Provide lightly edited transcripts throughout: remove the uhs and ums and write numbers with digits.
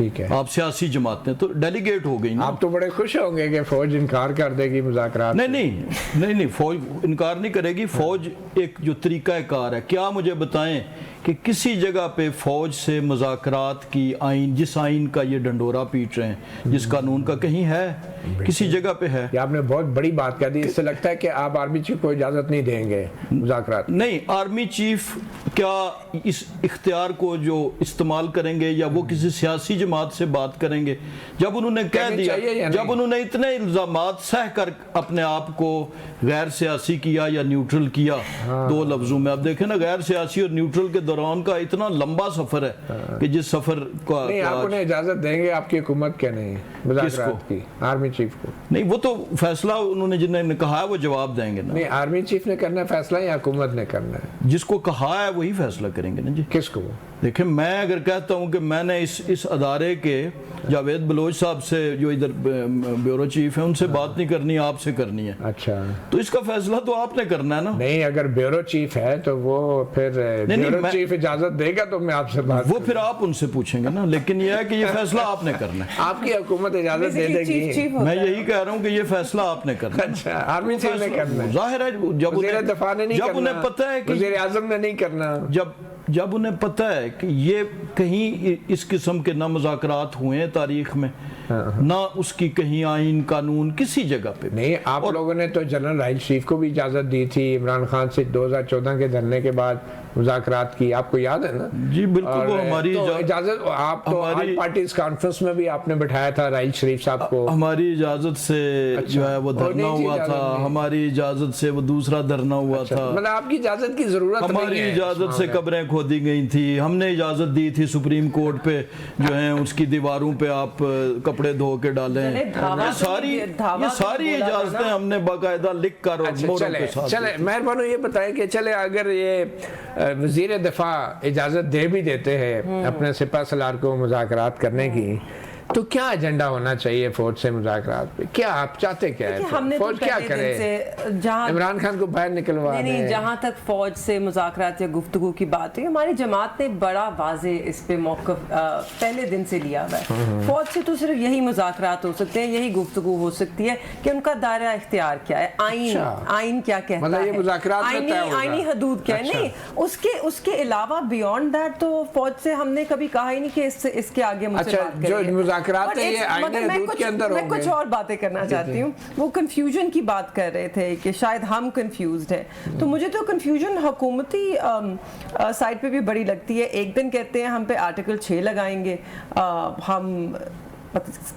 ٹھیک ہے. آپ سیاسی جماعتیں تو ڈیلیگیٹ ہو گئی نا. آپ تو بڑے خوش ہوں گے کہ فوج انکار کر دے گی مذاکرات. نہیں فوج انکار نہیں کرے گی. فوج ایک جو طریقہ کار ہے, کیا مجھے بتائیں کہ کسی جگہ پہ فوج سے مذاکرات کی آئین, جس آئین کا یہ ڈنڈورا پیٹ رہے ہیں, جس قانون کا, کہیں ہے کسی جگہ پہ ہے؟ یہ آپ نے بہت بڑی بات کہہ دی. اس سے لگتا ہے کہ آپ آرمی چیف کو اجازت نہیں دیں گے مذاکرات. نہیں, آرمی چیف کیا اس اختیار کو جو استعمال کریں گے, یا وہ کسی سیاسی جماعت سے بات کریں گے؟ جب انہوں نے کہہ دیا, جب انہوں نے اتنے الزامات سہ کر اپنے آپ کو غیر سیاسی کیا یا نیوٹرل کیا, دو لفظوں میں آپ دیکھیں نا, غیر سیاسی اور نیوٹرل کے دوران کا اتنا لمبا سفر ہے کہ جس سفر کا نہیں, آپ انہیں اجازت دیں گے آپ کی حکومت کے نہیں مذاکرات کی, آرمی چیف کو؟ نہیں, وہ تو فیصلہ انہوں نے جنہیں نے کہا ہے وہ جواب دیں گے نا. نہیں, آرمی چیف نے کرنا ہے فیصلہ یا حکومت نے کرنا ہے؟ جس کو کہا ہے وہی فیصلہ کریں گے نا جی. کس کو؟ دیکھیں, میں اگر کہتا ہوں کہ میں نے اس ادارے کے جاوید بلوچ صاحب سے جو ادھر بیورو چیف ہیں ان سے بات نہیں کرنی, آپ سے کرنی ہے, اچھا, تو اس کا فیصلہ تو آپ نے کرنا ہے نا. نہیں, اگر بیورو چیف ہے تو وہ پھر بیورو چیف اجازت دے گا تو میں آپ سے بات, وہ پھر آپ ان سے پوچھیں گے نا, لیکن یہ ہے کہ یہ فیصلہ آپ نے کرنا ہے. آپ کی حکومت اجازت دے دے گی؟ میں یہی کہہ رہا ہوں کہ یہ فیصلہ آپ نے کرنا ہے. اچھا, آرمی چیف نے کرنا ہے. ظاہر ہے وزیر دفاع نے نہیں کرنا, جب انہیں پتہ ہے کہ وزیر اعظم نے نہیں کرنا, جب انہیں پتہ ہے کہ یہ کہیں اس قسم کے نہ مذاکرات ہوئے ہیں تاریخ میں, نہ اس کی کہیں آئین قانون کسی جگہ پہ. نہیں, آپ لوگوں نے تو جنرل راحیل شریف کو بھی اجازت دی تھی عمران خان سے 2014 کے دھرنے کے بعد مذاکرات کی, آپ کو یاد ہے نا؟ جی بالکل, وہ ہماری اجازت, آپ تو آل پارٹیز کانفرنس میں بھی آپ نے بٹھایا تھا راحیل شریف صاحب کو, ہماری اجازت سے جو ہے وہ دھرنا ہوا تھا, ہماری اجازت سے وہ دوسرا دھرنا ہوا تھا. مطلب آپ کی اجازت کی ضرورت نہیں ہے. ہماری اجازت سے قبریں کھودی گئی تھی, ہم نے اجازت دی تھی سپریم کورٹ پہ جو ہیں اس کی دیواروں پہ آپ کپڑے دھو کے ڈالیں. یہ ساری اجازتیں ہم نے باقاعدہ لکھ کر موروں کے ساتھ. چلے مہربانو یہ بتائیں کہ چلے اگر یہ وزیر دفاع اجازت دے بھی دیتے ہیں اپنے سپہ سالار کو مذاکرات کرنے کی, تو کیا ایجنڈا ہونا چاہیے فوج سے مذاکرات پہ؟ کیا آپ چاہتے کیا ہے فوج کیا کرے؟ عمران خان کو باہر نکلوا دیں. نہیں, جہاں تک فوج سے مذاکرات یا گفتگو کی بات ہے, ہماری جماعت نے بڑا واضح اس پہ موقف پہلے دن سے لیا ہوا ہے. فوج سے تو صرف یہی مذاکرات ہو سکتے ہیں, یہی گفتگو ہو سکتی ہے کہ ان کا دائرہ اختیار کیا ہے, آئین کیا کہتا ہے, آئینی حدود کیا ہے. نہیں, اس کے علاوہ بیونڈ دیٹ تو فوج سے ہم نے کبھی کہا ہی نہیں کہ اس کے آگے مجھ سے بات کریں. میں کچھ اور باتیں کرنا چاہتی ہوں. وہ کنفیوژن کی بات کر رہے تھے کہ شاید ہم کنفیوزڈ ہیں, تو مجھے تو کنفیوژن حکومتی سائڈ پہ بھی بڑی لگتی ہے. ایک دن کہتے ہیں ہم پہ آرٹیکل 6 لگائیں گے, ہم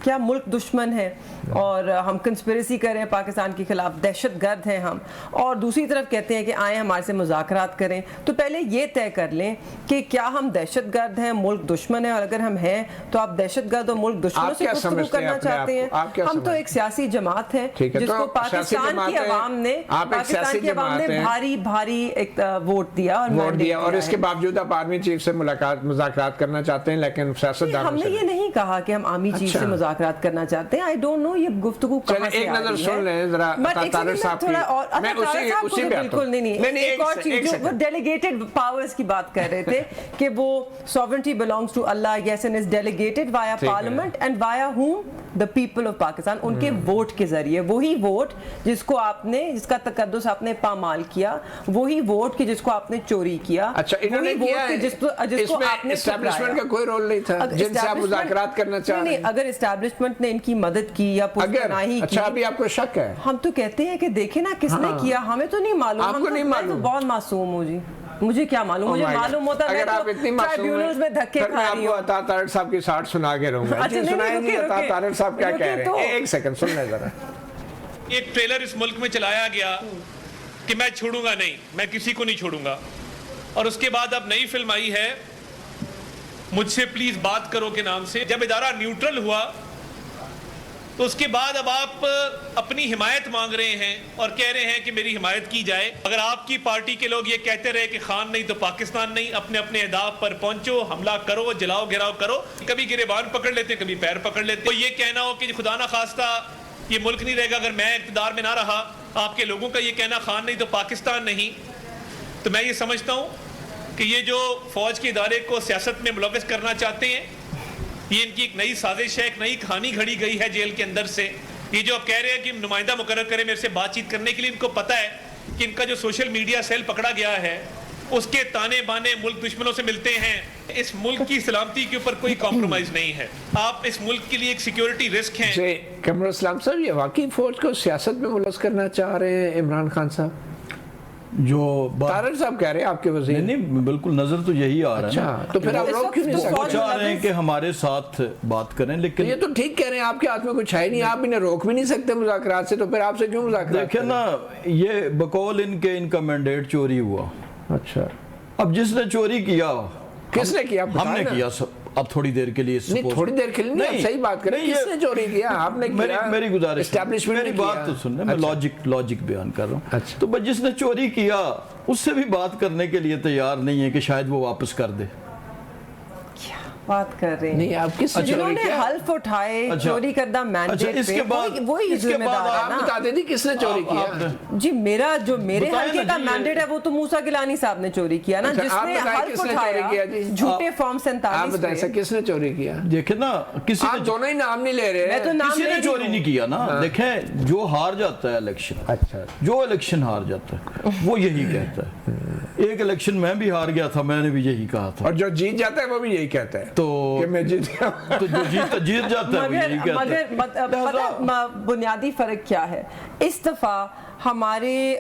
کیا ملک دشمن ہے اور ہم کنسپریسی کر رہے ہیں پاکستان کے خلاف, دہشت گرد ہیں ہم, اور دوسری طرف کہتے ہیں کہ آئیں ہمارے سے مذاکرات کریں. تو پہلے یہ طے کر لیں کہ کیا ہم دہشت گرد ہیں, ملک دشمن ہے, اور اگر ہم ہیں تو آپ دہشت گرد اور ملک دشمنوں سے گفتگو کرنا چاہتے ہیں. ہم تو ایک سیاسی جماعت ہے جس کو پاکستان کی عوام نے بھاری بھاری ایک ووٹ دیا اور اس کے باوجود آپ آرمی چیف سے مذاکرات کرنا چاہتے ہیں, لیکن سیاستدانوں ہم نے یہ نہیں کہا کہ ہم آرمی چیف سے مذاکرات کرنا چاہتے ہیں. I don't know یہ گفتگو کہاں سے ایک نظر سن لیں ذرا طارق صاحب کی. میں اسی پہ بالکل نہیں, ایک اور چیز جو وہ ڈیلیگیٹڈ پاورز کی بات کر رہے تھے کہ وہ sovereignty belongs to Allah, yes, and is delegated via parliament and via whom? The people of Pakistan. ان کے ووٹ کے ذریعے, وہی ووٹ جس کو آپ نے, جس کا تقدس آپ نے پامال کیا, وہی ووٹ کی جس کو آپ نے چوری کیا. اچھا, انہوں نے کیا ہے, جس کو آپ نے اسٹیبلشمنٹ کا کوئی رول نہیں تھا جن سے آپ مذاکرات کرنا چاہ رہے ہیں. اگر اسٹیبلشمنٹ نے ان کی مدد کی یا پشتناہی کی, اچھا ابھی آپ کو شک ہے, ہم تو کہتے ہیں کہ دیکھیں نا کس نے کیا, ہمیں تو نہیں معلوم. آپ کو نہیں معلوم؟ بہت معصوم ہو جی, مجھے کیا معلوم, مجھے معلوم ہوتا اگر آپ اتنی ٹرائبیونلز میں دھکے کھا رہی ہوں. عطا طارق صاحب کی 60 سنا کے رہوں گا. سنائیں گے عطا طارق صاحب کیا کہہ رہے ہیں, ایک سیکنڈ سن لیں ذرا. ایک ٹریلر اس ملک میں چلایا گیا کہ میں چھوڑوں گا نہیں, میں کسی کو نہیں چھوڑوں گا, اور اس کے بعد اب نئی فلم آئی ہے مجھ سے پلیز بات کرو کے نام سے. جب ادارہ نیوٹرل ہوا تو اس کے بعد اب آپ اپنی حمایت مانگ رہے ہیں اور کہہ رہے ہیں کہ میری حمایت کی جائے. اگر آپ کی پارٹی کے لوگ یہ کہتے رہے کہ خان نہیں تو پاکستان نہیں, اپنے اپنے اہداف پر پہنچو, حملہ کرو, جلاؤ گھراؤ کرو, کبھی گریبان پکڑ لیتے کبھی پیر پکڑ لیتے. تو یہ کہنا ہو کہ خدا نہ خواستہ یہ ملک نہیں رہے گا اگر میں اقتدار میں نہ رہا, آپ کے لوگوں کا یہ کہنا خان نہیں تو پاکستان نہیں, تو میں یہ سمجھتا ہوں کہ یہ جو فوج کے ادارے کو سیاست میں ملوث کرنا چاہتے ہیں یہ ان کی ایک نئی سازش ہے, ایک نئی کہانی گھڑی گئی ہے جیل کے اندر سے. یہ جو اب کہہ رہے ہیں کہ نمائندہ مقرر کریں میرے سے بات چیت کرنے کے لیے, ان کو پتہ ہے کہ ان کا جو سوشل میڈیا سیل پکڑا گیا ہے اس کے تانے بانے ملک دشمنوں سے ملتے ہیں. اس ملک کی سلامتی کے اوپر کوئی کمپرومائز نہیں ہے. آپ اس ملک کے لیے ایک سیکیورٹی رسک ہیں. جی قمر اسلام صاحب, یہ واقعی فوج کو سیاست میں ملوث کرنا چاہ رہے ہیں عمران خان صاحب؟ جو طارق صاحب کہہ رہے ہیں آپ کے وزیر. نہیں بالکل نظر تو یہی آ رہا ہے نا. اچھا, تو پھر آپ روک کیوں نہیں وہ سکتے؟ چاہ رہے ہیں کہ ہمارے ساتھ بات کریں, لیکن یہ تو ٹھیک کہہ رہے ہیں, آپ کے ہاتھ میں کچھ ہے نہیں, آپ انہیں روک بھی نہیں سکتے مذاکرات سے, تو پھر آپ سے کیوں مذاکرات؟ دیکھیں نا, یہ بقول ان کا مینڈیٹ چوری ہوا. اچھا, اب جس نے چوری کیا, کس نے کیا؟ ہم نے کیا. اب تھوڑی دیر کے لیے نہیں, تھوڑی دیر کے لیے نہیں, صحیح بات کریں. کس نے چوری کیا؟ آپ نے کیا؟ میری گزارش, اسٹیبلشمنٹ میری بات تو سننے, میں لاجک بیان کر رہا ہوں. تو جس نے چوری کیا اس سے بھی بات کرنے کے لیے تیار نہیں ہے کہ شاید وہ واپس کر دے. بات کر رہے ہیں نہیں, آپ کس نے جنہوں چوری نے کیا؟ حلف اٹھائے چوری کردہ مینڈیٹ پہ, وہی ذمہ دار ہے آپ نا. بتا دیں کس نے چوری کیا؟ جی میرا جو میرے حلقے کا مینڈیٹ ہے وہ تو موسیٰ گیلانی صاحب نے چوری کیا نا, جس نے حلف اٹھایا جھوٹے فارم 47 آپ بتائیں سر کس نے چوری کیا؟ دیکھیں نا, کسی آپ دونوں ہی نام نہیں لے رہے میں تو ہیں. نام کسی نے چوری نہیں کیا نا. دیکھیں, جو ہار جاتا ہے الیکشن, اچھا, جو الیکشن ہار جاتا ہے وہ یہی کہتا ہے. ایک الیکشن میں بھی ہار گیا تھا, میں نے بھی یہی کہا تھا. اور جو جیت جاتا ہے وہ بھی یہی کہتا ہے کہ میں جیت گیا. تو جو جیت جاتا ہے وہ یہی کہتا ہے. مگر بنیادی فرق کیا ہے, اس دفعہ ہمارے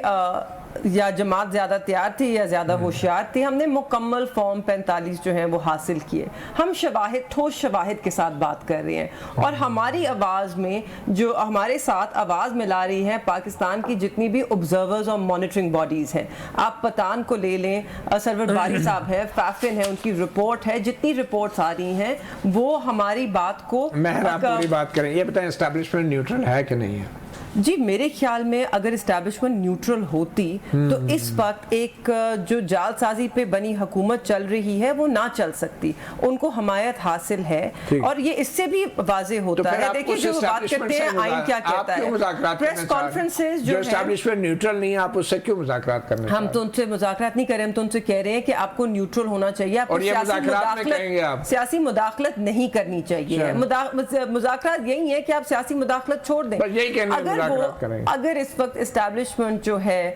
یا جماعت زیادہ تیار تھی یا زیادہ ہوشیار تھی, ہم نے مکمل فارم 45 جو ہیں وہ حاصل کیے. ہم شواہد, ٹھوس شواہد کے ساتھ بات کر رہے ہیں, اور ہماری آواز میں جو ہمارے ساتھ آواز ملا رہی ہے پاکستان کی جتنی بھی آبزرورز اور مانیٹرنگ باڈیز ہیں. آپ پتان کو لے لیں, سرور باری صاحب ہے, فیفن ہے, ان کی رپورٹ ہے, جتنی رپورٹس آ رہی ہیں وہ ہماری بات کو آپ پوری بات کریں. یہ بتائیں اسٹیبلشمنٹ نیوٹرل ہے کہ نہیں ہے؟ جی میرے خیال میں اگر اسٹیبلشمنٹ نیوٹرل ہوتی تو اس وقت ایک جو جال سازی پہ بنی حکومت چل رہی ہے وہ نہ چل سکتی. ان کو حمایت حاصل ہے, اور یہ اس سے بھی واضح ہوتا ہے. دیکھیں جو بات کرتے ہیں آئین کیا کہتا ہے, پریس کانفرنسز جو اسٹیبلشمنٹ نیوٹرل نہیں ہے, آپ اس سے کیوں مذاکرات کرنا چاہتے ہیں؟ ہم تو ان سے مذاکرات نہیں کر رہے, ہم تو ان سے کہہ رہے ہیں کہ آپ کو نیوٹرل ہونا چاہیے, آپ کو سیاسی مداخلت نہیں کرنی چاہیے. مذاکرات یہی ہے کہ آپ سیاسی مداخلت چھوڑ دیں. اگر اس وقت اسٹیبلشمنٹ جو ہے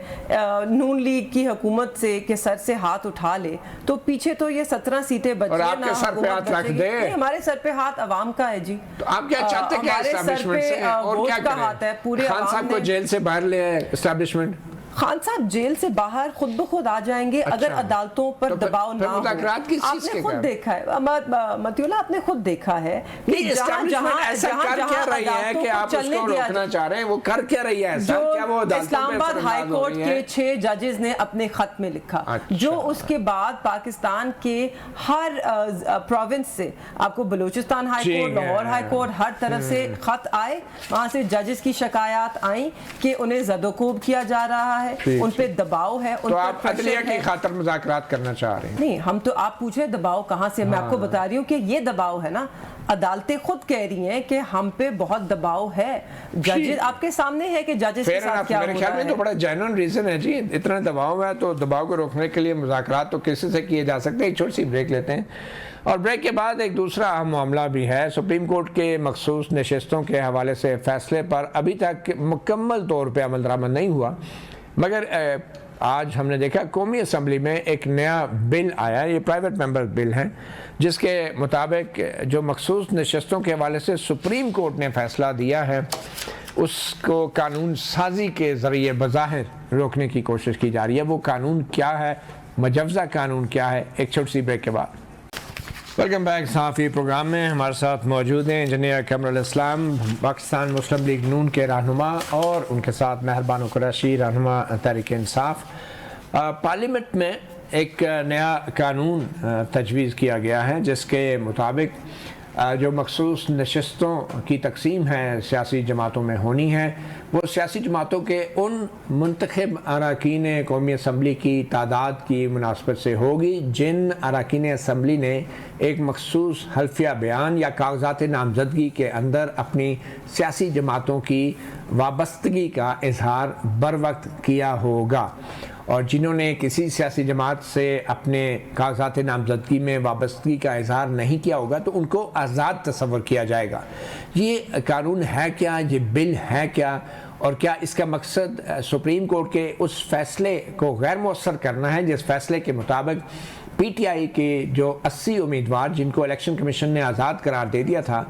نون لیگ کی حکومت سے کے سر سے ہاتھ اٹھا لے تو پیچھے تو یہ 17 سیٹیں بچیں, اور آپ کے سر پہ ہاتھ رکھ دے. ہمارے سر پہ ہاتھ عوام کا ہے. جی تو آپ کیا چاہتے ہیں کہ اسٹیبلشمنٹ سے اور کیا کریں؟ خان صاحب کو جیل سے باہر لے آئے اسٹیبلشمنٹ. خان صاحب جیل سے باہر خود بخود آ جائیں گے اگر عدالتوں پر دباؤ نہ ہو. آپ نے خود دیکھا ہے متی اللہ, آپ نے خود دیکھا ہے کہ ایسا کر کیا رہی ہے کہ آپ اس کو روکنا چاہ رہے ہیں, وہ کر کیا رہی ہے ایسا؟ کیا وہ اسلام آباد ہائی کورٹ کے 6 ججز نے اپنے خط میں لکھا, جو اس کے بعد پاکستان کے ہر پروونس سے, آپ کو Balochistan high court, Lahore high court, ہر طرف سے خط آئے, وہاں سے ججز کی شکایات آئیں کہ انہیں زد و کوب کیا جا رہا ہے, ان پہ دباؤ ہے. تو آپ عدلیہ کی خاطر مذاکرات کرنا چاہ رہے ہیں؟ نہیں, ہم تو, آپ پوچھیں دباؤ کہاں سے, میں آپ کو بتا رہی ہوں کہ یہ دباؤ ہے نا, عدالتیں خود کہہ رہی ہیں کہ ہم پہ بہت دباؤ ہے. ججز آپ کے سامنے ہے کہ ججز کے ساتھ کیا ہو رہا ہے. میرے خیال میں تو بڑا جینوئن ریزن ہے جی, اتنا دباؤ ہے تو دباؤ کو روکنے کے لیے مذاکرات تو کسی سے کیے جا سکتے ہیں. ایک چھوٹی سی بریک لیتے ہیں, اور بریک کے بعد ایک دوسرا اہم معاملہ بھی ہے. سپریم کورٹ کے مخصوص نشستوں کے حوالے سے فیصلے پر ابھی تک مکمل طور پہ عمل درآمد نہیں ہوا, مگر آج ہم نے دیکھا قومی اسمبلی میں ایک نیا بل آیا, یہ پرائیویٹ ممبر بل ہے, جس کے مطابق جو مخصوص نشستوں کے حوالے سے سپریم کورٹ نے فیصلہ دیا ہے اس کو قانون سازی کے ذریعے بظاہر روکنے کی کوشش کی جا رہی ہے. وہ قانون کیا ہے, مجوزہ قانون کیا ہے؟ ایک چھوٹی سی بریک کے بعد. Welcome back. صحافی پروگرام میں ہمارے ساتھ موجود ہیں انجینئر قمر الاسلام, پاکستان مسلم لیگ نون کے رہنما, اور ان کے ساتھ مہر بانو قریشی, رہنما تحریک انصاف. پارلیمنٹ میں ایک نیا قانون تجویز کیا گیا ہے جس کے مطابق جو مخصوص نشستوں کی تقسیم ہے سیاسی جماعتوں میں ہونی ہے, وہ سیاسی جماعتوں کے ان منتخب اراکین قومی اسمبلی کی تعداد کی مناسبت سے ہوگی جن اراکین اسمبلی نے ایک مخصوص حلفیہ بیان یا کاغذات نامزدگی کے اندر اپنی سیاسی جماعتوں کی وابستگی کا اظہار بر وقت کیا ہوگا. اور جنہوں نے کسی سیاسی جماعت سے اپنے کاغذات نامزدگی میں وابستگی کا اظہار نہیں کیا ہوگا تو ان کو آزاد تصور کیا جائے گا۔ یہ قانون ہے کیا، یہ بل ہے کیا، اور کیا اس کا مقصد سپریم کورٹ کے اس فیصلے کو غیر مؤثر کرنا ہے جس فیصلے کے مطابق پی ٹی آئی کے جو 80 امیدوار جن کو الیکشن کمیشن نے آزاد قرار دے دیا تھا،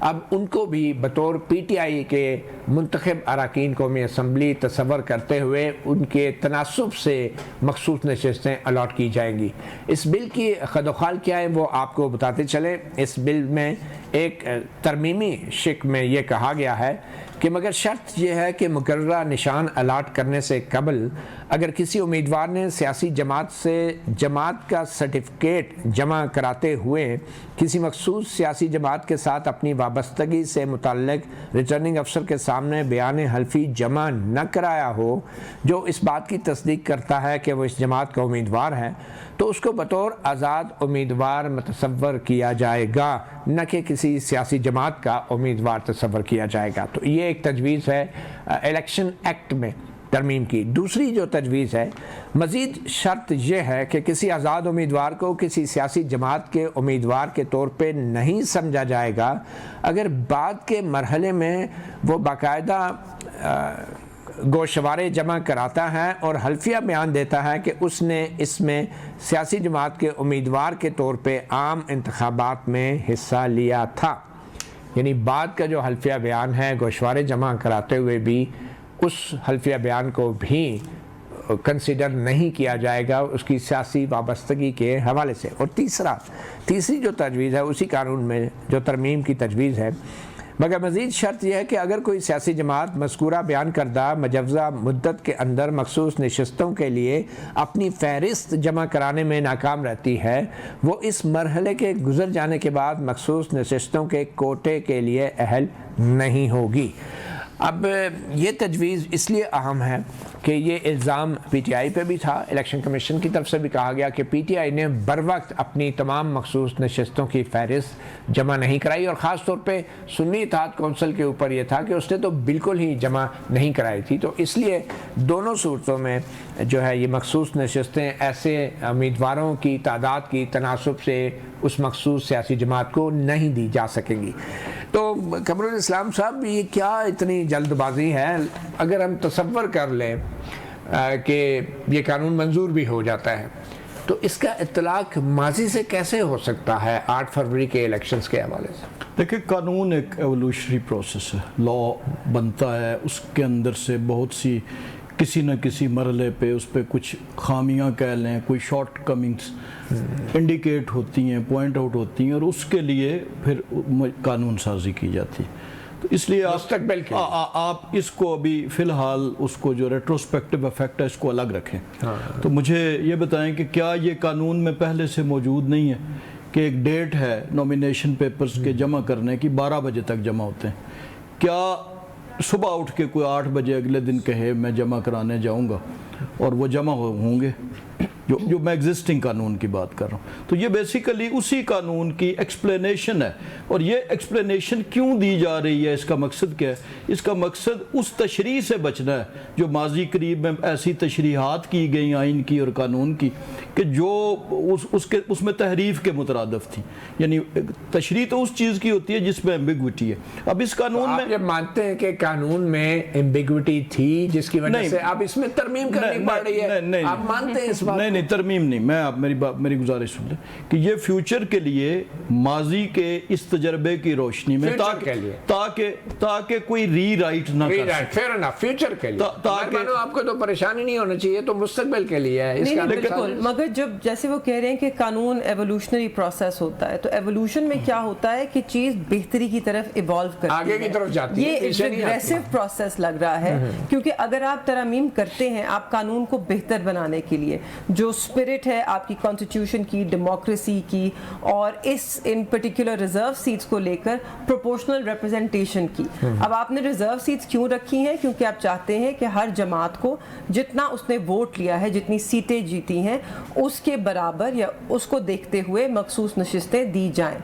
اب ان کو بھی بطور پی ٹی آئی کے منتخب اراکین قومی اسمبلی تصور کرتے ہوئے ان کے تناسب سے مخصوص نشستیں الاٹ کی جائیں گی۔ اس بل کی خد و خال کیا ہے وہ آپ کو بتاتے چلیں۔ اس بل میں ایک ترمیمی شق میں یہ کہا گیا ہے کہ مگر شرط یہ ہے کہ مقررہ نشان الاٹ کرنے سے قبل اگر کسی امیدوار نے سیاسی جماعت سے جماعت کا سرٹیفکیٹ جمع کراتے ہوئے کسی مخصوص سیاسی جماعت کے ساتھ اپنی وابستگی سے متعلق ریٹرننگ افسر کے سامنے بیان حلفی جمع نہ کرایا ہو جو اس بات کی تصدیق کرتا ہے کہ وہ اس جماعت کا امیدوار ہے، تو اس کو بطور آزاد امیدوار متصور کیا جائے گا، نہ کہ کسی سیاسی جماعت کا امیدوار تصور کیا جائے گا۔ تو یہ ایک تجویز ہے الیکشن ایکٹ میں ترمیم کی۔ دوسری جو تجویز ہے، مزید شرط یہ ہے کہ کسی آزاد امیدوار کو کسی سیاسی جماعت کے امیدوار کے طور پہ نہیں سمجھا جائے گا اگر بعد کے مرحلے میں وہ باقاعدہ گوشوارے جمع کراتا ہے اور حلفیہ بیان دیتا ہے کہ اس نے اس میں سیاسی جماعت کے امیدوار کے طور پہ عام انتخابات میں حصہ لیا تھا۔ یعنی بعد کا جو حلفیہ بیان ہے گوشوارے جمع کراتے ہوئے بھی اس حلفیہ بیان کو بھی کنسیڈر نہیں کیا جائے گا اس کی سیاسی وابستگی کے حوالے سے۔ اور تیسری جو تجویز ہے اسی قانون میں جو ترمیم کی تجویز ہے، مگر مزید شرط یہ ہے کہ اگر کوئی سیاسی جماعت مذکورہ بیان کردہ مجوزہ مدت کے اندر مخصوص نشستوں کے لیے اپنی فہرست جمع کرانے میں ناکام رہتی ہے، وہ اس مرحلے کے گزر جانے کے بعد مخصوص نشستوں کے کوٹے کے لیے اہل نہیں ہوگی۔ اب یہ تجویز اس لیے اہم ہے کہ یہ الزام پی ٹی آئی پہ بھی تھا، الیکشن کمیشن کی طرف سے بھی کہا گیا کہ پی ٹی آئی نے بروقت اپنی تمام مخصوص نشستوں کی فہرست جمع نہیں کرائی، اور خاص طور پہ سنی اتحاد کونسل کے اوپر یہ تھا کہ اس نے تو بالکل ہی جمع نہیں کرائی تھی۔ تو اس لیے دونوں صورتوں میں جو ہے یہ مخصوص نشستیں ایسے امیدواروں کی تعداد کی تناسب سے اس مخصوص سیاسی جماعت کو نہیں دی جا سکیں گی۔ تو قمرالاسلام صاحب یہ کیا اتنی جلد بازی ہے؟ اگر ہم تصور کر لیں کہ یہ قانون منظور بھی ہو جاتا ہے تو اس کا اطلاق ماضی سے کیسے ہو سکتا ہے 8 فروری کے الیکشنز کے حوالے سے؟ دیکھیں، قانون ایک ایولیوشنری پروسیس ہے، لا بنتا ہے، اس کے اندر سے بہت سی کسی نہ کسی مرحلے پہ اس پہ کچھ خامیاں کہہ لیں، کوئی شارٹ کمنگز انڈیکیٹ ہوتی ہیں، پوائنٹ آؤٹ ہوتی ہیں، اور اس کے لیے پھر قانون سازی کی جاتی ہے۔ تو اس لیے آپ اس کو ابھی فی الحال اس کو جو ریٹروسپیکٹیو افیکٹ ہے اس کو الگ رکھیں۔ تو مجھے یہ بتائیں کہ کیا یہ قانون میں پہلے سے موجود نہیں ہے کہ ایک ڈیٹ ہے نومینیشن پیپرز کے جمع کرنے کی، 12 بجے تک جمع ہوتے ہیں؟ کیا صبح اٹھ کے کوئی 8 بجے اگلے دن کہے میں جمع کرانے جاؤں گا اور وہ جمع ہوں گے؟ جو میں ایگزسٹنگ قانون کی بات کر رہا ہوں، تو یہ بیسیکلی اسی قانون کی ایکسپلینیشن ہے۔ اور یہ ایکسپلینیشن کیوں دی جا رہی ہے، اس کا مقصد کیا ہے؟ اس کا مقصد اس تشریح سے بچنا ہے جو ماضی قریب میں ایسی تشریحات کی گئی آئین کی اور قانون کی کہ جو اس میں تحریف کے مترادف تھی۔ یعنی تشریح تو اس چیز کی ہوتی ہے جس میں ایمبیگوٹی ہے۔ اب اس قانون میں آپ یہ مانتے ہیں کہ قانون میں ایمبیگوٹی تھی جس کی وجہ سے اب اس میں ترمیم کرنی پڑ رہی ہے؟ آپ مانتے ہیں اس بات؟ نہیں، ترمیم نہیں، میں آپ میری گزارش سن لیں کہ یہ فیوچر کے لیے ماضی کے اس تجربے کی روشنی میں تاکہ کوئی ری رائٹ نہ کر سکے۔ فیئر انف، فیوچر کے لیے تاکہ آپ کو تو پریشانی نہیں ہونا چاہیے، تو مستقبل کے لیے ہے اس کا۔ بالکل، مگر جب جیسے وہ کہہ رہے ہیں کہ قانون ایوولوشنری پروسیس ہوتا ہے، تو ایوولوشن میں کیا ہوتا ہے کہ چیز بہتری کی طرف ایوالو کرتی ہے، آگے کی طرف جاتی ہے، یہ اگریسو پروسیس لگ رہا ہے۔ کیونکہ اگر آپ ترامیم کرتے ہیں آپ قانون کو بہتر بنانے کے لیے، جو اسپرٹ ہے آپ کی کانسٹیٹیوشن کی، ڈیموکریسی کی، اور اس ان پرٹیکولر ریزرو سیٹس کو لے کر پروپورشنل ریپرزنٹیشن کی، اب آپ نے ریزرو سیٹس کیوں رکھی ہیں؟ کیونکہ آپ چاہتے ہیں کہ ہر جماعت کو جتنا اس نے ووٹ لیا ہے، جتنی سیٹیں جیتی ہیں، اس کے برابر یا اس کو دیکھتے ہوئے مخصوص نشستیں دی جائیں۔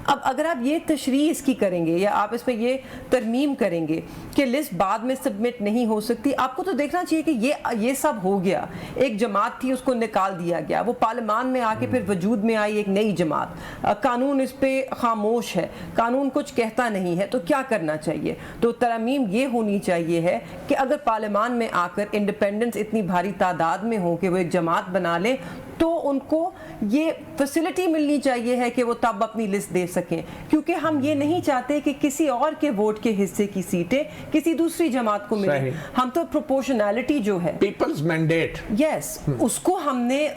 اب اگر آپ یہ تشریح اس کی کریں گے یا آپ اس پہ یہ ترمیم کریں گے کہ لسٹ بعد میں سبمٹ نہیں ہو سکتی, آپ کو تو دیکھنا چاہیے کہ یہ سب ہو گیا, ایک جماعت تھی اس کو نکال دیا گیا, وہ پارلیمان میں آ کے پھر وجود میں آئی ایک نئی جماعت, قانون اس پہ خاموش ہے, قانون کچھ کہتا نہیں ہے, تو کیا کرنا چاہیے؟ تو ترمیم یہ ہونی چاہیے ہے کہ اگر پارلیمان میں آ کر انڈیپینڈنس اتنی بھاری تعداد میں ہو کہ وہ ایک جماعت بنا لیں, تو ان کو یہ فیسلٹی ملنی چاہیے ہے کہ وہ تب اپنی لسٹ دے سکیں, کیونکہ ہم یہ نہیں چاہتے کہ کسی اور کے ووٹ کے حصے کی سیٹیں کسی دوسری جماعت کو ملیں. ہم تو پروپورشنالٹی جو ہے, پیپلز مینڈیٹ, یس, اس کو ہم نے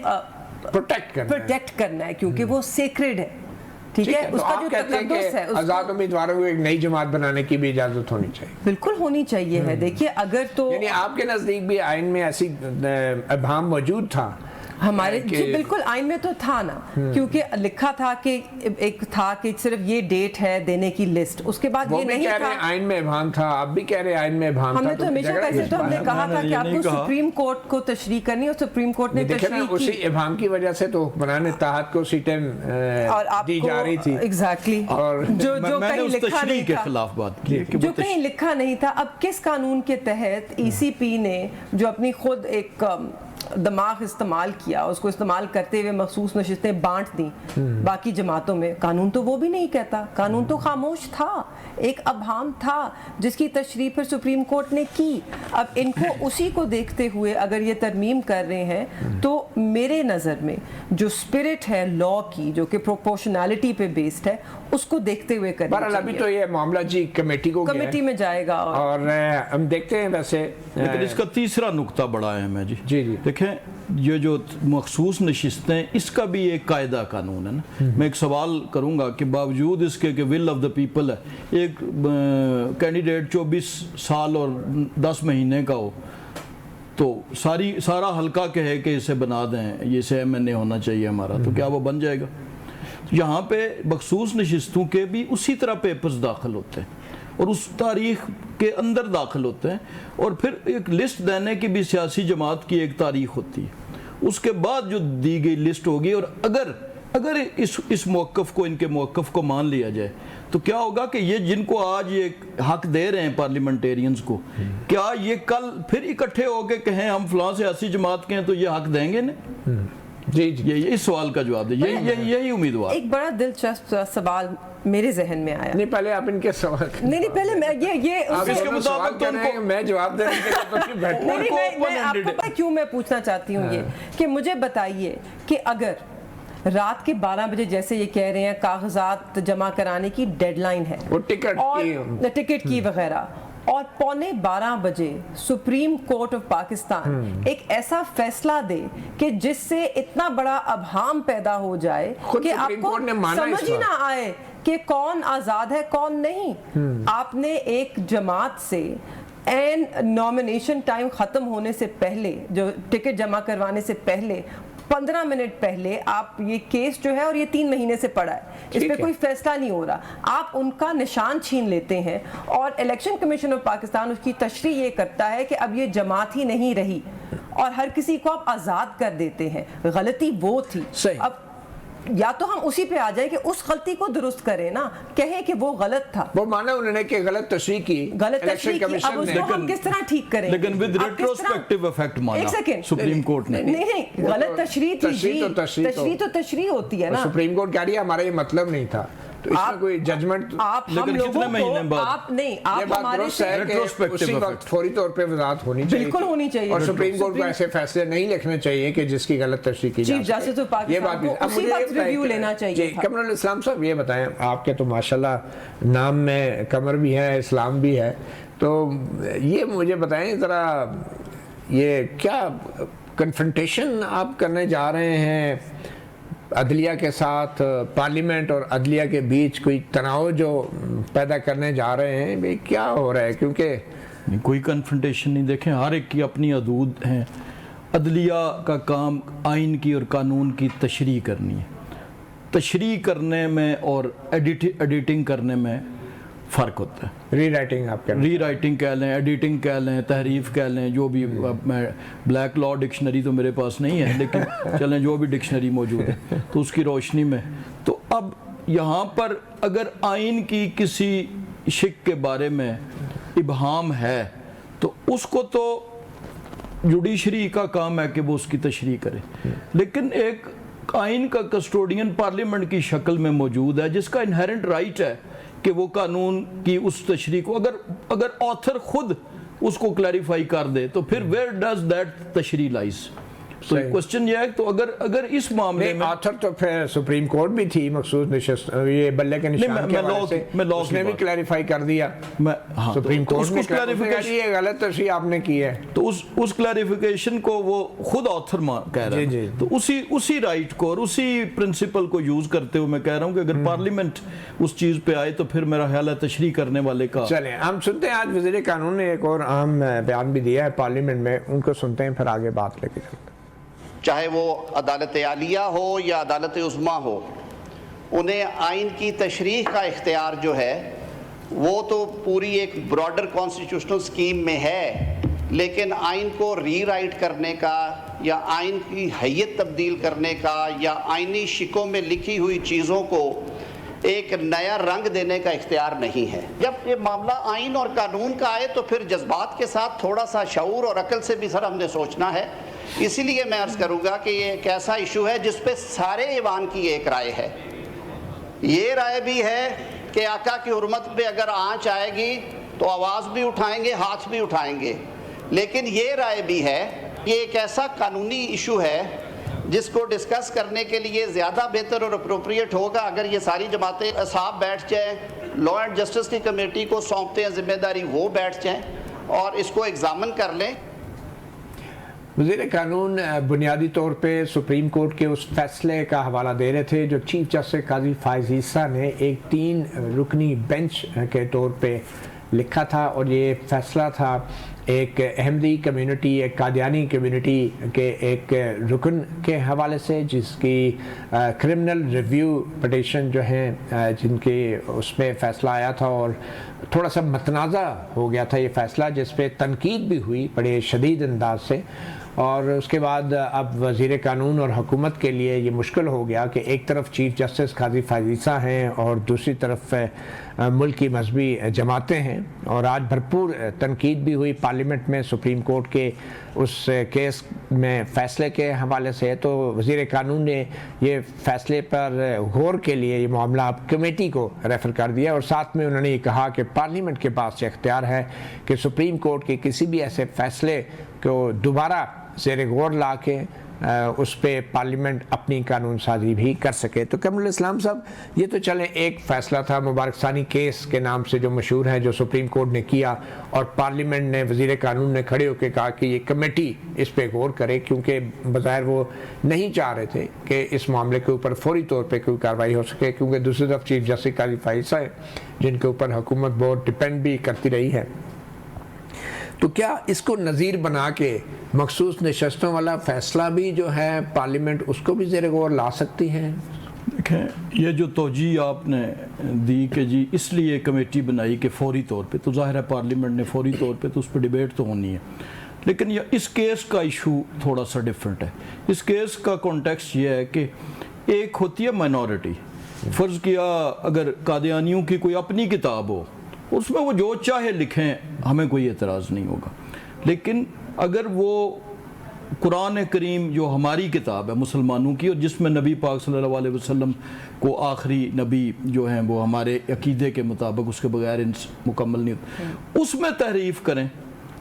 پروٹیکٹ کرنا ہے کیونکہ وہ سیکرڈ ہے. ٹھیک ہے, اس کا جو تقدس ہے, آزاد امیدواروں کو ایک نئی جماعت بنانے کی بھی اجازت ہونی چاہیے. بالکل ہونی چاہیے ہے. دیکھیے اگر تو یعنی آپ کے نزدیک بھی آئین میں ایسی ابہام موجود تھا؟ ہمارے جی بالکل آئین میں تو تھا نا, کیونکہ لکھا تھا کہ ایک تھا کہ صرف یہ ڈیٹ ہے دینے کی لسٹ, اس کے بعد یہ نہیں تھا. آئین میں ابہام تھا, آپ بھی کہہ رہے ہیں آئین میں ابہام تھا. ہم نے تو ہمیشہ کہتے تو ہم نے کہا تھا کہ آپ کو سپریم کورٹ کو تشریح کرنی, اور سپریم کورٹ نے تشریح کی. اسی ابہام کی وجہ سے تو حکمران اتحاد کو سیٹیں دی جا رہی تھی. ایگزیکٹلی, جو کہیں لکھا نہیں کے خلاف بات کی, جو کہیں لکھا نہیں تھا. اب کس قانون کے تحت ای سی پی نے جو اپنی خود ایک دماغ استعمال کیا, اس کو استعمال کرتے ہوئے مخصوص نشستیں بانٹ دیں باقی جماعتوں میں, قانون تو وہ بھی نہیں کہتا, قانون تو خاموش تھا, ایک ابہام تھا جس کی تشریح پھر سپریم کورٹ نے کی. اب ان کو اسی کو دیکھتے ہوئے اگر یہ ترمیم کر رہے ہیں تو میرے نظر میں جو اسپرٹ ہے لا کی, جو کہ پروپورشنالٹی پہ بیسڈ ہے, اس کو دیکھتے ہوئے کرنا چاہیے. ابھی تو یہ معاملہ جی کمیٹی میں جائے گا, اور ہم دیکھتے ہیں. ویسے لیکن اس کا تیسرا نقطہ بڑا اہم ہے جی. دیکھیں یہ جو مخصوص نشستیں, اس کا بھی ایک قاعدہ قانون ہے نا. میں ایک سوال کروں گا کہ باوجود اس کے کہ ول آف دا پیپل ہے, ایک کینڈیڈیٹ 24 سال اور 10 مہینے کا ہو تو سارا حلقہ کہے کہ اسے بنا دیں, یہ سے ایم این اے ہونا چاہیے ہمارا, تو کیا وہ بن جائے گا؟ یہاں پہ مخصوص نشستوں کے بھی اسی طرح پیپرز داخل ہوتے ہیں اور اس تاریخ کے اندر داخل ہوتے ہیں, اور پھر ایک لسٹ دینے کی بھی سیاسی جماعت کی ایک تاریخ ہوتی ہے. اس کے بعد جو دی گئی لسٹ ہوگی, اور اگر اس موقف کو, ان کے موقف کو مان لیا جائے, تو کیا ہوگا کہ یہ جن کو آج یہ حق دے رہے ہیں پارلیمنٹیرینز کو, کیا یہ کل پھر اکٹھے ہو کے کہیں ہم فلاں سیاسی جماعت کے ہیں تو یہ حق دیں گے نہیں؟ جی یہ اس سوال کا جواب دے, یہی امیدوار. ایک بڑا دلچسپ سوال میرے ذہن میں آیا. نہیں پہلے آپ ان کے سوال نہیں پہلے میں اس کے مطابق تو ان کو میں جواب دینے کے لیے میں آپ کو پتہ کیوں میں پوچھنا چاہتی ہوں یہ کہ مجھے بتائیے کہ اگر رات کے 12 بجے جیسے یہ کہہ رہے ہیں کاغذات جمع کرانے کی ڈیڈ لائن ہے, وہ ٹکٹ کی وغیرہ, اور 11:15 بجے سپریم کورٹ آف پاکستان ایک ایسا فیصلہ دے کہ جس سے اتنا بڑا ابہام پیدا ہو جائے کہ آپ کو سمجھ ہی نہ آئے کہ کون آزاد ہے کون نہیں. آپ نے ایک جماعت سے این نومینیشن ٹائم ختم ہونے سے پہلے, جو ٹکٹ جمع کروانے سے پہلے 15 منٹ پہلے آپ یہ کیس جو ہے, اور یہ 3 مہینے سے پڑا ہے, اس پہ کوئی فیصلہ نہیں ہو رہا, آپ ان کا نشان چھین لیتے ہیں, اور الیکشن کمیشن آف پاکستان اس کی تشریح یہ کرتا ہے کہ اب یہ جماعت ہی نہیں رہی, اور ہر کسی کو آپ آزاد کر دیتے ہیں. غلطی وہ تھی. اب یا تو ہم اسی پہ آ جائیں کہ اس غلطی کو درست کریں نا, کہیں کہ وہ غلط تھا, وہ مانا انہوں نے کہ غلط تشریح کی, اب اس کو ہم کس طرح ٹھیک کریں, لیکن ود ریٹروسپیکٹیو ایفیکٹ مانا سپریم کورٹ نے. نہیں, غلط تشریح تھی, تشریح تو تشریح ہوتی ہے نا. سپریم کورٹ کہہ رہی ہے ہمارا یہ مطلب نہیں تھا, تو اس میں کوئی ججمنٹ آپ ہم لوگوں کو آپ نہیں, آپ ہمارے سے اسی وقت فوری طور پہ وضاحت ہونی چاہیے, بالکل ہونی چاہیے, اور سپریم کورٹ کو ایسے فیصلے نہیں لکھنے چاہیے کہ جس کی غلط تشریح کی جائے. چیف جسٹس آف پاکستان کو اسی وقت ریویو لینا چاہیے. قمر الاسلام صاحب یہ بتائیں, آپ کے تو ماشاءاللہ نام میں قمر بھی ہے, اسلام بھی ہے, تو یہ مجھے بتائیں ذرا, یہ کیا کنفرنٹیشن آپ کرنے جا رہے ہیں عدلیہ کے ساتھ, پارلیمنٹ اور عدلیہ کے بیچ کوئی تناؤ جو پیدا کرنے جا رہے ہیں, بھئی کیا ہو رہا ہے؟ کیونکہ کوئی کنفرنٹیشن نہیں. دیکھیں ہر ایک کی اپنی حدود ہیں. عدلیہ کا کام آئین کی اور قانون کی تشریح کرنی ہے. تشریح کرنے میں اور ایڈیٹنگ کرنے میں فرق ہوتا ہے. ری رائٹنگ, آپ ری رائٹنگ کہہ لیں, ایڈیٹنگ کہہ لیں, تحریف کہہ لیں, جو بھی. میں بلیک لا ڈکشنری تو میرے پاس نہیں ہے, لیکن چلیں جو بھی ڈکشنری موجود ہے تو اس کی روشنی میں, تو اب یہاں پر اگر آئین کی کسی شک کے بارے میں ابہام ہے تو اس کو تو جوڈیشری کا کام ہے کہ وہ اس کی تشریح کرے، لیکن ایک آئین کا کسٹوڈین پارلیمنٹ کی شکل میں موجود ہے جس کا انہیرنٹ رائٹ ہے کہ وہ قانون کی اس تشریح کو اگر آتھر خود اس کو کلیریفائی کر دے تو پھر ویئر ڈز دیٹ تشریح لائز. تو کوشچن یہ ہے تو اگر اس معاملے میں آتھر تو پھر سپریم کورٹ بھی تھی مخصوص نشست، یہ بلے کے نشان کے حوالے سے اس نے بھی کلیریفائی کر دیا، سپریم کورٹ نے کلیریفائی یہ غلط تشریح آپ نے کی ہے، تو اس کلیریفیکیشن کو وہ خود آتھر کہہ رہا ہے. تو اسی رائٹ کو اور اسی پرنسپل کو یوز کرتے ہوئے میں کہہ رہا ہوں کہ اگر پارلیمنٹ اس چیز پہ آئے تو پھر میرا خیال ہے تشریح کرنے والے کا. چلیں ہم سنتے ہیں، آج وزیر قانون نے ایک اور اہم بیان بھی دیا ہے پارلیمنٹ میں، ان کو سنتے ہیں پھر آگے بات لے کے چلتے ہیں. چاہے وہ عدالت عالیہ ہو یا عدالت عظمیٰ ہو، انہیں آئین کی تشریح کا اختیار جو ہے وہ تو پوری ایک براڈر کانسٹیٹیوشنل سکیم میں ہے، لیکن آئین کو ری رائٹ کرنے کا یا آئین کی حیت تبدیل کرنے کا یا آئینی شکوں میں لکھی ہوئی چیزوں کو ایک نیا رنگ دینے کا اختیار نہیں ہے. جب یہ معاملہ آئین اور قانون کا آئے تو پھر جذبات کے ساتھ تھوڑا سا شعور اور عقل سے بھی سر ہم نے سوچنا ہے. اسی لیے میں عرض کروں گا کہ یہ ایک ایسا ایشو ہے جس پہ سارے ایوان کی ایک رائے ہے. یہ رائے بھی ہے کہ آقا کی حرمت پہ اگر آنچ آئے گی تو آواز بھی اٹھائیں گے، ہاتھ بھی اٹھائیں گے، لیکن یہ رائے بھی ہے یہ ایک ایسا قانونی ایشو ہے جس کو ڈسکس کرنے کے لیے زیادہ بہتر اور اپروپریٹ ہوگا اگر یہ ساری جماعتیں اصحاب بیٹھ جائیں، لا اینڈ جسٹس کی کمیٹی کو سونپتے ہیں ذمہ داری، وہ بیٹھ جائیں اور اس کو ایگزامن کر لیں. وزیر قانون بنیادی طور پہ سپریم کورٹ کے اس فیصلے کا حوالہ دے رہے تھے جو چیف جسٹس قاضی فائز عیسیٰ نے ایک 3 رکنی بینچ کے طور پہ لکھا تھا، اور یہ فیصلہ تھا ایک احمدی کمیونٹی، ایک قادیانی کمیونٹی کے ایک رکن کے حوالے سے، جس کی کرمنل ریویو پٹیشن جو ہیں جن کے اس میں فیصلہ آیا تھا، اور تھوڑا سا متنازع ہو گیا تھا یہ فیصلہ جس پہ تنقید بھی ہوئی بڑے شدید انداز سے. اور اس کے بعد اب وزیر قانون اور حکومت کے لیے یہ مشکل ہو گیا کہ ایک طرف چیف جسٹس قاضی فائز عیسیٰ ہیں اور دوسری طرف ملک کی مذہبی جماعتیں ہیں، اور آج بھرپور تنقید بھی ہوئی پارلیمنٹ میں سپریم کورٹ کے اس کیس میں فیصلے کے حوالے سے. تو وزیر قانون نے یہ فیصلے پر غور کے لیے یہ معاملہ اب کمیٹی کو ریفر کر دیا، اور ساتھ میں انہوں نے یہ کہا کہ پارلیمنٹ کے پاس یہ اختیار ہے کہ سپریم کورٹ کے کسی بھی ایسے فیصلے کو دوبارہ زیر غور لا کے اس پہ پارلیمنٹ اپنی قانون سازی بھی کر سکے. تو کمر الاسلام صاحب، یہ تو چلیں ایک فیصلہ تھا مبارک ثانی کیس کے نام سے جو مشہور ہے، جو سپریم کورٹ نے کیا اور پارلیمنٹ نے، وزیر قانون نے کھڑے ہو کے کہا کہ یہ کمیٹی اس پہ غور کرے، کیونکہ بظاہر وہ نہیں چاہ رہے تھے کہ اس معاملے کے اوپر فوری طور پہ کوئی کارروائی ہو سکے، کیونکہ دوسری طرف چیف جسٹس قاضی فائز عیسیٰ ہیں جن کے اوپر حکومت بہت ڈپینڈ بھی کرتی رہی ہے. تو کیا اس کو نظیر بنا کے مخصوص نشستوں والا فیصلہ بھی جو ہے پارلیمنٹ اس کو بھی زیر غور لا سکتی ہے؟ دیکھیں، یہ جو توجیہ آپ نے دی کہ جی اس لیے کمیٹی بنائی کہ فوری طور پہ، تو ظاہر ہے پارلیمنٹ نے فوری طور پہ تو اس پہ ڈیبیٹ تو ہونی ہے، لیکن یہ اس کیس کا ایشو تھوڑا سا ڈیفرنٹ ہے. اس کیس کا کانٹیکسٹ یہ ہے کہ ایک ہوتی ہے مائنورٹی، فرض کیا اگر قادیانیوں کی کوئی اپنی کتاب ہو، اس میں وہ جو چاہے لکھیں، ہمیں کوئی اعتراض نہیں ہوگا، لیکن اگر وہ قرآن کریم جو ہماری کتاب ہے مسلمانوں کی، اور جس میں نبی پاک صلی اللہ علیہ وسلم کو آخری نبی جو ہیں وہ ہمارے عقیدے کے مطابق اس کے بغیر مکمل نہیں ہوتا، اس میں تحریف کریں،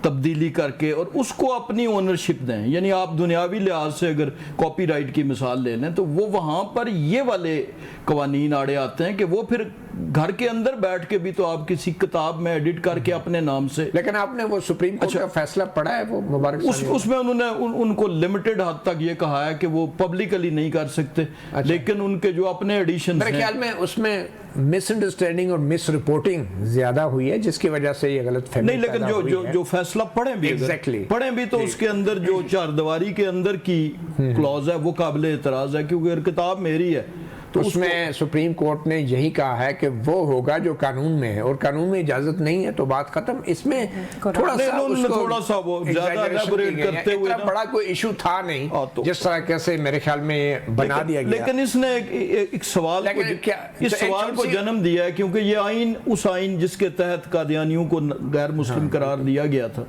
تبدیلی کر کے، اور اس کو اپنی اونرشپ دیں. یعنی آپ دنیاوی لحاظ سے اگر کاپی رائٹ کی مثال لے لیں تو وہ وہاں پر یہ والے قوانین آڑے آتے ہیں کہ وہ پھر گھر کے اندر بیٹھ کے بھی تو آپ کسی کتاب میں ایڈٹ کر کے اپنے نام سے. لیکن آپ نے وہ سپریم کورٹ کا فیصلہ پڑھا ہے، وہ مبارک اس میں انہوں نے ان کو لمیٹڈ حد تک یہ کہا ہے کہ وہ پبلکلی نہیں کر سکتے، لیکن ان کے جو اپنے ایڈیشنز ہیں، میرے خیال میں اس میں مس انڈرسٹینڈنگ اور مس رپورٹنگ زیادہ ہوئی ہے جس کی وجہ سے یہ غلط فہمی نہیں. لیکن جو فیصلہ پڑھیں بھی تو اس کے اندر جو چار دیواری کے اندر کی کلوز ہے وہ قابل اعتراض ہے، کیونکہ اگر کتاب میری ہے اس میں سپریم کورٹ نے یہی کہا ہے کہ وہ ہوگا جو قانون میں ہے، اور قانون میں اجازت نہیں ہے تو بات ختم. اس میں تھوڑا سا وہ زیادہ ایلیبوریٹ کرتے ہوئے اتنا بڑا کوئی ایشو تھا نہیں جس طرح کیسے میرے خیال میں بنا دیا گیا. لیکن اس نے ایک سوال کو جنم دیا ہے، کیونکہ یہ آئین، اس آئین جس کے تحت قادیانیوں کو غیر مسلم قرار دیا گیا تھا،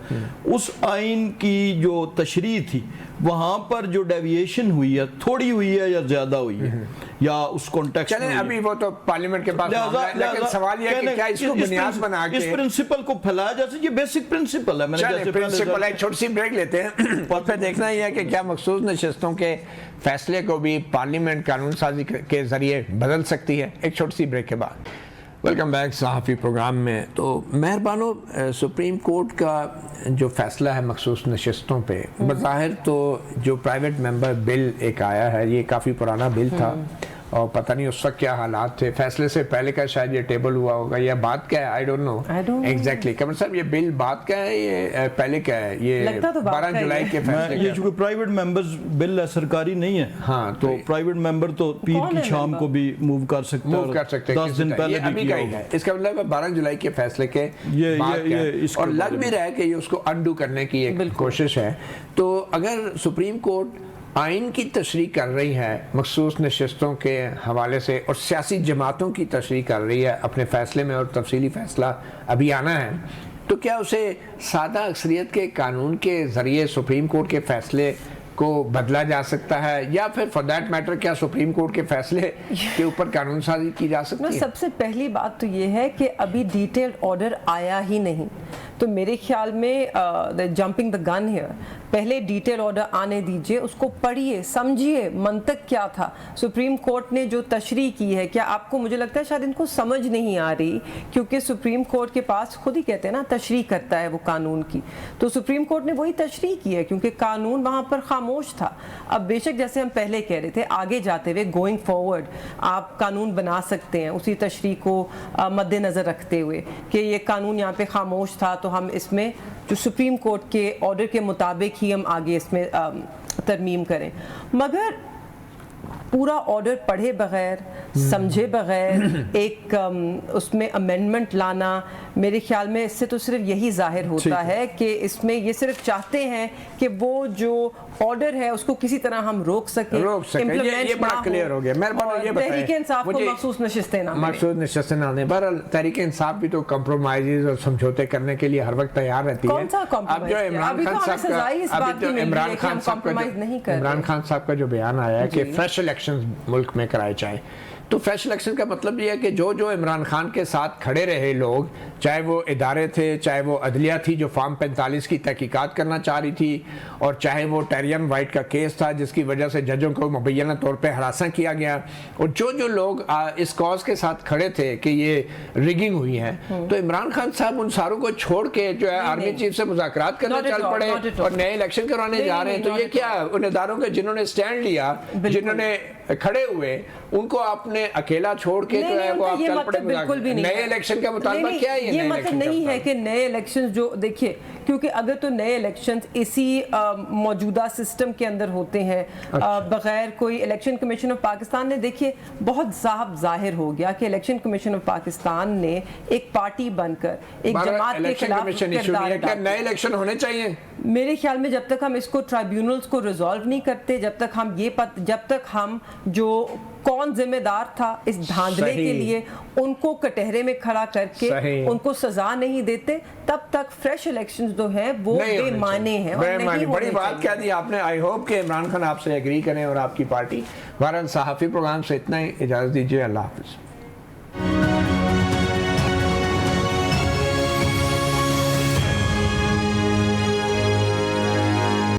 اس آئین کی جو تشریح تھی وہاں پر جو ڈیویشن ہوئی ہے، تھوڑی ہوئی ہے یا زیادہ ہوئی ہے، یا اس کانٹیکسٹ چلیں ابھی وہ تو پارلیمنٹ کے پاس معاملہ ہے، لیکن سوال یہ ہے کہ کیا اس کو بنیاد بنا کے اس پرنسپل کو پھیلایا جا سکے. یہ بیسک پرنسپل ہے. چلیں پرنسپل ہے. چھوٹی سی بریک لیتے ہیں اور پھر دیکھنا یہ ہے کہ کیا مخصوص نشستوں کے فیصلے کو بھی پارلیمنٹ قانون سازی کے ذریعے بدل سکتی ہے. ایک چھوٹی سی بریک کے بعد ویلکم بیک صحافی پروگرام میں. تو مہربانوں، سپریم کورٹ کا جو فیصلہ ہے مخصوص نشستوں پہ، بظاہر تو جو پرائیویٹ ممبر بل ایک آیا ہے، یہ کافی پرانا بل تھا اور پتہ نہیں اس وقت کیا حالات تھے. فیصلے سے پہلے کا شاید یہ ٹیبل ہوا ہوگا یا بات کیا ہے، I don't know exactly. Qamar صاحب یہ بل بات کیا ہے، یہ پہلے کیا ہے؟ یہ 12 جولائی کے فیصلے. یہ چونکہ پرائیویٹ ممبرز بل ہے، سرکاری نہیں ہے، ہاں تو پرائیویٹ ممبر تو پیر کی شام کو بھی موو کر سکتے ہیں، 10 دن پہلے بھی کیا ہوگا. اس کا مطلب 12 جولائی کے فیصلے کے اور لگ بھی رہا ہے کہ یہ اس کو انڈو کرنے کی ایک کوشش ہے. تو اگر سپریم کورٹ آئین کی تشریح کر رہی ہے مخصوص نشستوں کے حوالے سے اور سیاسی جماعتوں کی تشریح کر رہی ہے اپنے فیصلے میں، اور تفصیلی فیصلہ ابھی آنا ہے، تو کیا اسے سادہ اکثریت کے قانون کے ذریعے سپریم کورٹ کے فیصلے کو بدلا جا سکتا ہے، یا پھر فار دیٹ میٹر کیا سپریم کورٹ کے فیصلے کے اوپر قانون سازی کی جا سکتی ہے؟ سب سے پہلی بات تو یہ ہے کہ ابھی ڈیٹیلڈ آرڈر آیا ہی نہیں. تو میرے خیال میں جمپنگ دا گن ہیئر، پہلے ڈیٹیل آرڈر آنے دیجئے، اس کو پڑھیے، سمجھیے منطق کیا تھا. سپریم کورٹ نے جو تشریح کی ہے، کیا آپ کو، مجھے لگتا ہے شاید ان کو سمجھ نہیں آ رہی، کیونکہ سپریم کورٹ کے پاس خود ہی کہتے ہیں نا تشریح کرتا ہے وہ قانون کی. تو سپریم کورٹ نے وہی تشریح کی ہے کیونکہ قانون وہاں پر خاموش تھا. اب بے شک جیسے ہم پہلے کہہ رہے تھے، آگے جاتے ہوئے گوئنگ فارورڈ آپ قانون بنا سکتے ہیں اسی تشریح کو مد نظر رکھتے ہوئے کہ یہ قانون یہاں پہ خاموش تھا، تو ہم اس میں جو سپریم کورٹ کے آرڈر کے مطابق ہی ہم آگے اس میں ترمیم کریں. مگر پورا آرڈر پڑھے بغیر، سمجھے بغیر ایک اس میں امینڈمنٹ لانا، میرے خیال میں اس سے تو صرف یہی ظاہر ہوتا ہے کہ اس میں یہ صرف چاہتے ہیں کہ وہ جو آرڈر ہے اس کو کسی طرح ہم روک سکیں. یہ بڑا کلیئر ہو گیا. مہربانی یہ بتائیں، تحریک انصاف کو مخصوص نشستیں نہ ملیں. بہرحال تحریک انصاف بھی تو کمپرومائز اور سمجھوتے کرنے کے لیے ہر وقت تیار رہتی ہے. کون سا اب جو عمران خان صاحب کا جو بیان آیا ہے کہ فریش الیکشن ملک میں کرائے جائیں، تو فریش الیکشن کا مطلب یہ ہے کہ جو عمران خان کے ساتھ کھڑے رہے لوگ، چاہے وہ ادارے تھے، چاہے وہ عدلیہ تھی جو فارم 45 کی تحقیقات کرنا چاہ رہی تھی، اور چاہے وہ ٹیرین وائٹ کا کیس تھا جس کی وجہ سے ججوں کو مبینہ طور پہ ہراساں کیا گیا، اور جو لوگ اس کاز کے ساتھ کھڑے تھے کہ یہ ریگنگ ہوئی ہے، تو عمران خان صاحب ان ساروں کو چھوڑ کے جو ہے آرمی چیف سے مذاکرات کرنے چل پڑے اور نئے الیکشن کروانے جا رہے ہیں. تو یہ کیا ان اداروں کے جنہوں نے سٹینڈ لیا، جنہوں نے کھڑے ہوئے، ان کو آپ نے اکیلا چھوڑ کے جو ہے وہ آپ چل پڑے نئے الیکشن کا مطالبہ کیا ہے؟ یہ مطلب نہیں ہے کہ نئے الیکشن جو دیکھیے، کیونکہ اگر تو نئے الیکشنز اسی موجودہ سسٹم کے اندر ہوتے ہیں بغیر کوئی، الیکشن کمیشن آف پاکستان نے دیکھیے بہت صاحب ظاہر ہو گیا کہ الیکشن کمیشن آف پاکستان نے ایک پارٹی بن کر ایک جماعت کے خلاف نئے الیکشن ہونے چاہیے. میرے خیال میں جب تک ہم اس کو ٹرائیبیونلز کو ریزالو نہیں کرتے، جب تک ہم جو کون ذمہ دار تھا اس دھاندلے کے لیے ان کو کٹہرے میں کھڑا کر کے ان کو سزا نہیں دیتے، تب تک فریش الیکشنز جو ہیں وہ بے معنی ہیں. بڑی بات کہہ دی آپ نے. آئی ہوپ کہ عمران خان آپ سے ایگری کریں اور آپ کی پارٹی. بہرحال صحافی پروگرام سے اتنا ہی، اجازت دیجیے. اللہ حافظ.